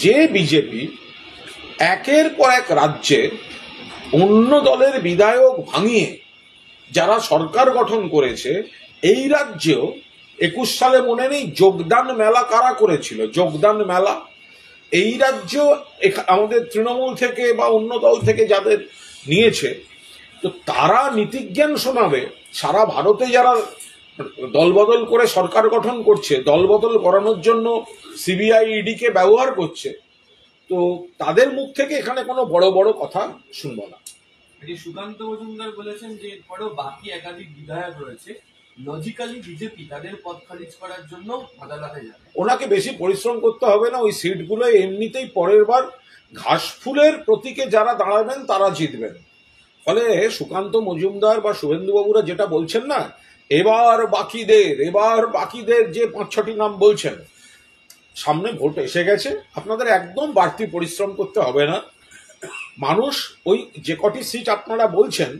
যে বিজেপি একের পর এক রাজ্যে অন্য দলের বিধায়ক ভাঙিয়ে যারা সরকার গঠন করেছে, এই রাজ্যেও 21 সালে মনে নেই যোগদান মেলা কারা করেছিল? যোগদান মেলা এই রাজ্য আমাদের তৃণমূল থেকে বা অন্য দল থেকে যাদের নিয়েছে, তো তারা নীতিজ্ঞান শোনাবে। সারা ভারতে যারা দলবদল করে সরকার গঠন করছে, দলবদল করানোর জন্য সিবিআই ইডিকে ব্যবহার করছে, তো তাদের মুখ থেকে এখানে কোনো বড় বড় কথা শুনবো না। সুকান্ত মজুমদার বলেছেন যে এরপরেও বাকি একাধিক বিধায়ক রয়েছে, লজিক্যালি বিজেপি তাদের পদ খারিজ করার জন্য আদালতে যাবে। ওনাকে বেশি পরিশ্রম করতে হবে না, ওই সিটগুলো এমনিতেই পরের বার ঘাসফুলের প্রতীকে যারা দাঁড়াবেন তারা জিতবেন। ফলে সুকান্ত মজুমদার বা শুভেন্দুবাবুরা যেটা বলছেন না, এবার বাকিদের যে 5-6টি নাম বলছেন, সামনে ভোট এসে গেছে, আপনাদের একদম বাড়তি পরিশ্রম করতে হবে না। মানুষ ওই যে কটি সিট আপনারা বলছেন,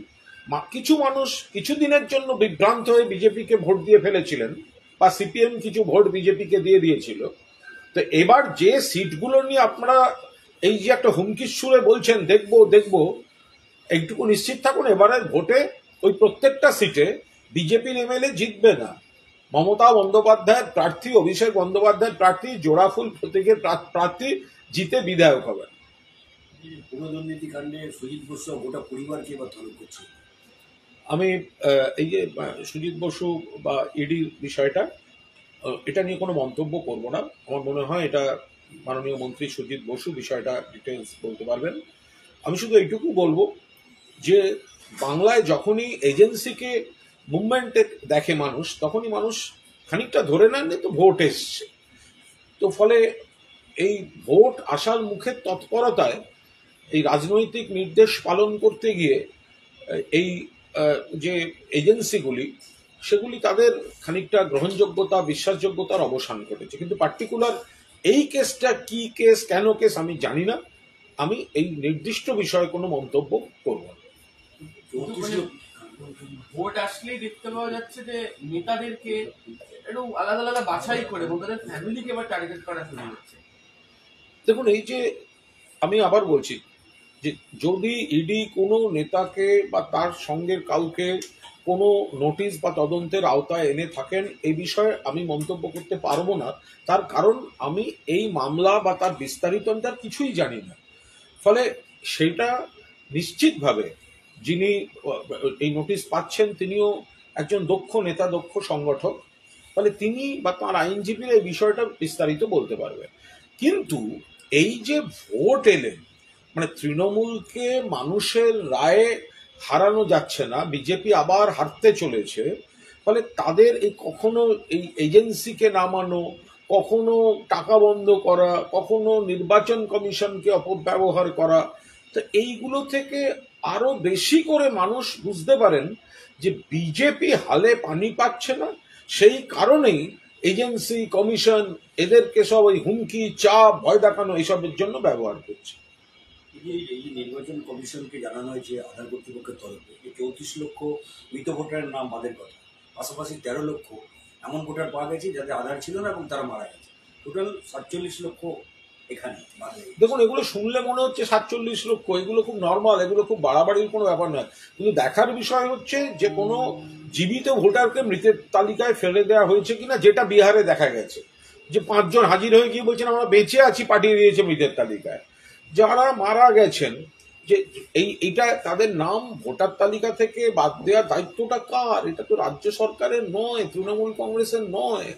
কিছু মানুষ কিছুদিনের জন্য বিভ্রান্ত হয়ে বিজেপিকে ভোট দিয়ে ফেলেছিলেন, বা সিপিএম কিছু ভোট বিজেপিকে দিয়ে দিয়েছিল। তো এবার যে সিটগুলো নিয়ে আপনারা এই যে একটা হুমকির সুরে বলছেন দেখবো, এইটুকু নিশ্চিত থাকুন, এবারের ভোটে ওই প্রত্যেকটা সিটে বিজেপির এমএলএ জিতবে না। মমতা বন্দ্যোপাধ্যায়ের প্রার্থী, অভিষেক বন্দ্যোপাধ্যায়ের প্রার্থী, জোড়াফুল প্রতীকের প্রার্থী জিতে বিধায়ক হবেন। পুরোদুর্নীতি কাণ্ডে সুজিত বসু গোটা পরিবারকে এবার তলব করছে। আমি এই যে সুজিত বসু বা ইডির বিষয়টা, এটা নিয়ে কোনো মন্তব্য করব না। আমার মনে হয় এটা মাননীয় মন্ত্রী সুজিত বসু বিষয়টা ডিটেলস বলতে পারবেন। আমি শুধু এইটুকু বলবো যে বাংলায় যখনই এজেন্সিকে মুভমেন্টে দেখে মানুষ, তখনই মানুষ খানিকটা ধরে নেন তো ভোট এসছে। তো ফলে এই ভোট আসার মুখের তৎপরতায় এই রাজনৈতিক নির্দেশ পালন করতে গিয়ে এই যে এজেন্সিগুলি, সেগুলি তাদের খানিকটা গ্রহণযোগ্যতা, বিশ্বাসযোগ্যতার অবসান ঘটেছে। কিন্তু পার্টিকুলার এই কেসটা কি কেস, কেন কেস আমি জানি না। আমি এই নির্দিষ্ট বিষয়ে কোনো মন্তব্য করব না। ভোট আসলেই দেখতে পাওয়া যাচ্ছে যে নেতাদেরকে একটু আলাদা আলাদা বাছাই করে তাদের ফ্যামিলিকে এবার টার্গেট করা শুরু হচ্ছে। দেখুন, এই যে আমি আবার বলছি যে যদি ইডি কোনো নেতাকে বা তার সঙ্গের কাউকে কোনো নোটিশ বা তদন্তের আওতায় এনে থাকেন, এই বিষয়ে আমি মন্তব্য করতে পারবো না। তার কারণ আমি এই মামলা বা তার বিস্তারিত তার কিছুই জানি না। ফলে সেইটা নিশ্চিতভাবে যিনি এই নোটিশ পাচ্ছেন তিনিও একজন দক্ষ নেতা, দক্ষ সংগঠক। ফলে তিনি বা তার আইনজীবীরা এই বিষয়টা বিস্তারিত বলতে পারবে। কিন্তু এই যে ভোট এলেন, মানে তৃণমূলকে মানুষের রায়ে হারানো যাচ্ছে না, বিজেপি আবার হারতে চলেছে। ফলে তাদের এই কখনো এই এজেন্সিকে নামানো, কখনো টাকা বন্ধ করা, কখনো নির্বাচন কমিশনকে অপব্যবহার করা, তো এইগুলো থেকে আরো বেশি করে মানুষ বুঝতে পারেন যে বিজেপি হালে পানি পাচ্ছে না। সেই কারণেই এজেন্সি, কমিশন এদেরকে সব ওই হুমকি, চাপ, ভয় দেখানো এইসবের জন্য ব্যবহার করছে। এই নির্বাচন কমিশনকে জানানো হয়েছে আধার কর্তৃপক্ষের তরফে 34 লক্ষ মৃত ভোটারের নাম বাদের কথা, পাশাপাশি 13 লক্ষ এমন ভোটার পাওয়া গেছে যাদের আধার ছিল না এবং তারা মারা গেছে। টোটাল 47 লক্ষ এখানে। দেখুন, এগুলো শুনলে মনে হচ্ছে 47 লক্ষ, এগুলো খুব নর্মাল, এগুলো খুব বাড়াবাড়ির কোনো ব্যাপার নয়। কিন্তু দেখার বিষয় হচ্ছে যে কোনো জীবিত ভোটারকে মৃতের তালিকায় ফেলে দেওয়া হয়েছে কিনা, যেটা বিহারে দেখা গেছে যে 5 জন হাজির হয়ে গিয়ে বলছেন আমরা বেঁচে আছি, পাঠিয়ে দিয়েছে মৃতের তালিকায়। যারা মারা গেছেন, যে এইটা তাদের নাম ভোটার তালিকা থেকে বাদ দেওয়ার দায়িত্বটা কার? এটা তো রাজ্য সরকারের নয়, তৃণমূল কংগ্রেসের নয়,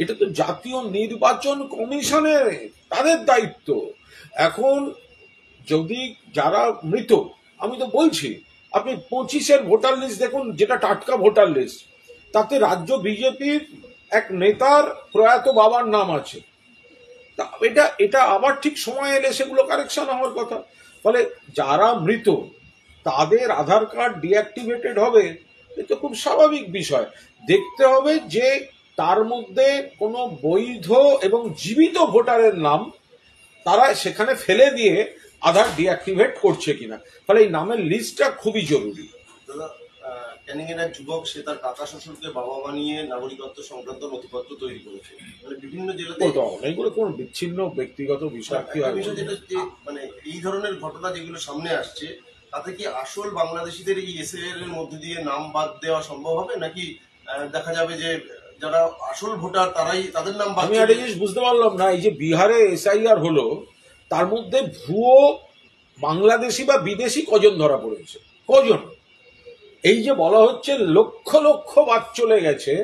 এটা তো জাতীয় নির্বাচন কমিশনের, তাদের দায়িত্ব। এখন যদি যারা মৃত, আমি তো বলছি আপনি 25-এর ভোটার লিস্ট দেখুন, যেটা টাটকা ভোটার লিস্ট, তাতে রাজ্য বিজেপির এক নেতার প্রয়াত বাবার নাম আছে। এটা আবার ঠিক সময় এলে সেগুলো কারেকশন হওয়ার কথা। ফলে যারা মৃত তাদের আধার কার্ড ডিঅ্যাক্টিভেটেড হবে, এটা খুব স্বাভাবিক বিষয়। দেখতে হবে যে তার মধ্যে কোনো বৈধ এবং জীবিত ভোটারের নাম তারা সেখানে ফেলে দিয়ে আধার ডিঅ্যাক্টিভেট করছে কিনা। ফলে এই নামের লিস্টটা খুবই জরুরি। ক্যানিংয়ের এক যুবক, সে তার কাকা শ্বশুরকে বাবা বানিয়ে নাগরিকত্ব সংক্রান্ত নথিপত্র তৈরি করেছে। মানে বিভিন্ন জেলাতে এগুলো কোন বিচ্ছিন্ন ব্যক্তিগত বিষয় কি হয়? বিষয় যেটা যে মানে এই ধরনের ঘটনা যেগুলো সামনে আসছে, তাতে কি আসল বাংলাদেশিদের এই এসআইআর এর মধ্যে দিয়ে নাম বাদ দেওয়া সম্ভব হবে, নাকি দেখা যাবে যে যারা আসল ভোটার তারাই তাদের নাম বাদ? আমি একটা জিনিস বুঝতে পারলাম না, এই যে বিহারে এসআইআর হলো, তার মধ্যে ভুয়ো বাংলাদেশি বা বিদেশি কজন ধরা পড়েছে? কজন? এই যে বলা হচ্ছে লক্ষ লক্ষ বাদ চলে গেছে,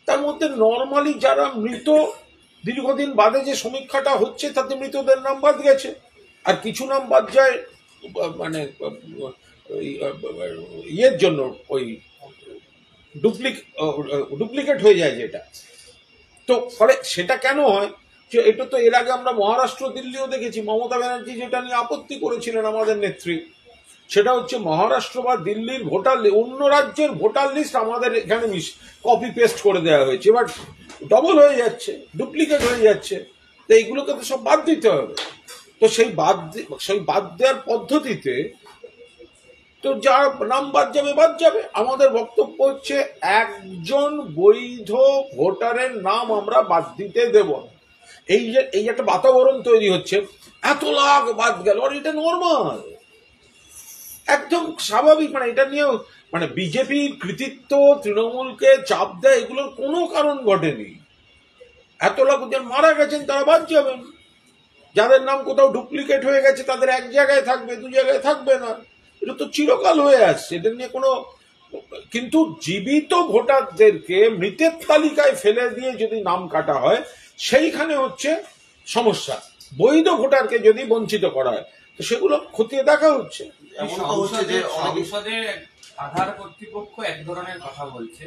তার মধ্যে নর্মালি যারা মৃত দীর্ঘদিন বাদে যে সমীক্ষাটা হচ্ছে তাতে মৃতদের নাম বাদ গেছে, আর কিছু নাম বাদ যায় মানে ইয়ের জন্য, ওই ডুপ্লিকেট হয়ে যায় যেটা। তো ফলে সেটা কেন হয়? যে এটা তো এর আগে আমরা মহারাষ্ট্র দিল্লিও দেখেছি, মমতা ব্যানার্জি যেটা নিয়ে আপত্তি করেছিলেন আমাদের নেত্রী, সেটা হচ্ছে মহারাষ্ট্র বা দিল্লির ভোটার, অন্য রাজ্যের ভোটার লিস্ট আমাদের এখানে কপি পেস্ট করে দেওয়া হয়েছে, এবার ডবল হয়ে যাচ্ছে, ডুপ্লিকেট হয়ে যাচ্ছে। তো এইগুলোকে তো সব বাদ দিতে হবে। তো সেই বাদ দেওয়ার পদ্ধতিতে তো যার নাম বাদ যাবে। আমাদের বক্তব্য হচ্ছে একজন বৈধ ভোটারের নাম আমরা বাদ দিতে দেব না। এই একটা বাতাবরণ তৈরি হচ্ছে, এত লাখ বাদ গেল, আর এটা নর্মাল, একদম স্বাভাবিক। মানে এটা নিয়ে মানে বিজেপির কৃতিত্ব, তৃণমূলকে চাপ দেয়, এগুলোর কোনো কারণ ঘটেনি। এত লাখ মারা গেছেন তারা বাদ যাবেন, যাদের নাম কোথাও ডুপ্লিকেট হয়ে গেছে তাদের এক জায়গায় থাকবে, দু জায়গায় থাকবে না। এটা তো চিরকাল হয়ে আসছে, এটা নিয়ে কোনো। কিন্তু জীবিত ভোটারদেরকে মৃতের তালিকায় ফেলে দিয়ে যদি নাম কাটা হয়, সেইখানে হচ্ছে সমস্যা। বৈধ ভোটারকে যদি বঞ্চিত করা হয়, তো সেগুলো খতিয়ে দেখা হচ্ছে। সংসদে আধার কর্তৃপক্ষ এক ধরনের কথা বলছে,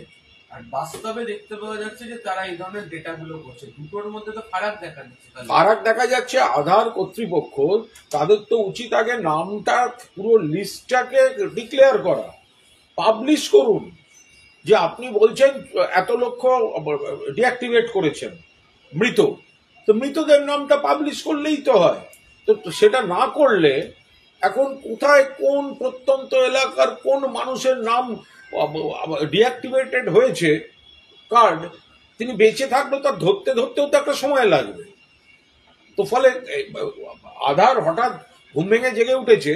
আর বাস্তবে দেখতে পাওয়া যাচ্ছে যে তারা এই ধরনের ডেটাগুলো করছে। দুটোর মধ্যে তো ফারাক দেখা যাচ্ছে। আধার কর্তৃপক্ষ তাদের তো উচিত আগে নামটা, পুরো লিস্টটাকে ডিক্লেয়ার করা, পাবলিশ করুন, যে আপনি বলছেন এত লক্ষ ডিঅ্যাক্টিভেট করেছেন মৃত, তো মৃতদের নামটা পাবলিশ করলেই তো হয়। তো সেটা না করলে এখন কোথায় কোন প্রত্যন্ত এলাকার কোন মানুষের নাম ডিঅ্যাক্টিভেটেড হয়েছে কার্ড, তিনি বেঁচে থাকলেও তার ধরতেও তো একটা সময় লাগবে। তো ফলে আধার হঠাৎ ঘুম ভেঙে জেগে উঠেছে,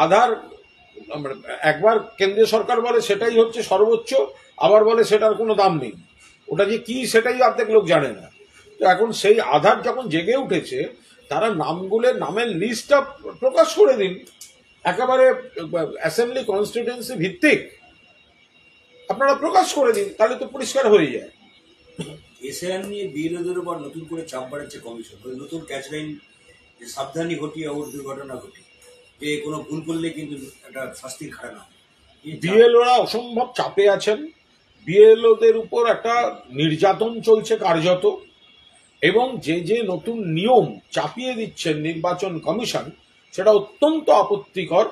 আধার একবার কেন্দ্রীয় সরকার বলে সেটাই হচ্ছে সর্বোচ্চ, আবার বলে সেটার কোনো দাম নেই, ওটা যে কি সেটাই অর্ধেক লোক জানে না। তো এখন সেই আধার যখন জেগে উঠেছে, তারা নামের লিস্টটা প্রকাশ করে দিন, একেবারে অ্যাসেম্বলি কনস্টিটিউয়েন্সি ভিত্তিক আপনারা প্রকাশ করে দিন, তাহলে তো পরিষ্কার হয়ে যায়। এসআইআর নিয়ে বিএলওদের উপর নতুন করে চাপ বাড়াচ্ছে কমিশন, নতুন ক্যাচলাইন, যে সাবধানী ঘটিয়ে ওর দুর্ঘটনা ঘটে, যে কোনো ভুল করলে কিন্তু একটা শাস্তির খাড়া না। বিএলওরা অসম্ভব চাপে আছেন, বিএলওদের উপর একটা নির্যাতন চলছে কার্যত, এবং যে নতুন নিয়ম চাপিয়ে দিচ্ছেন নির্বাচন কমিশন, সেটা অত্যন্ত আপত্তিকর।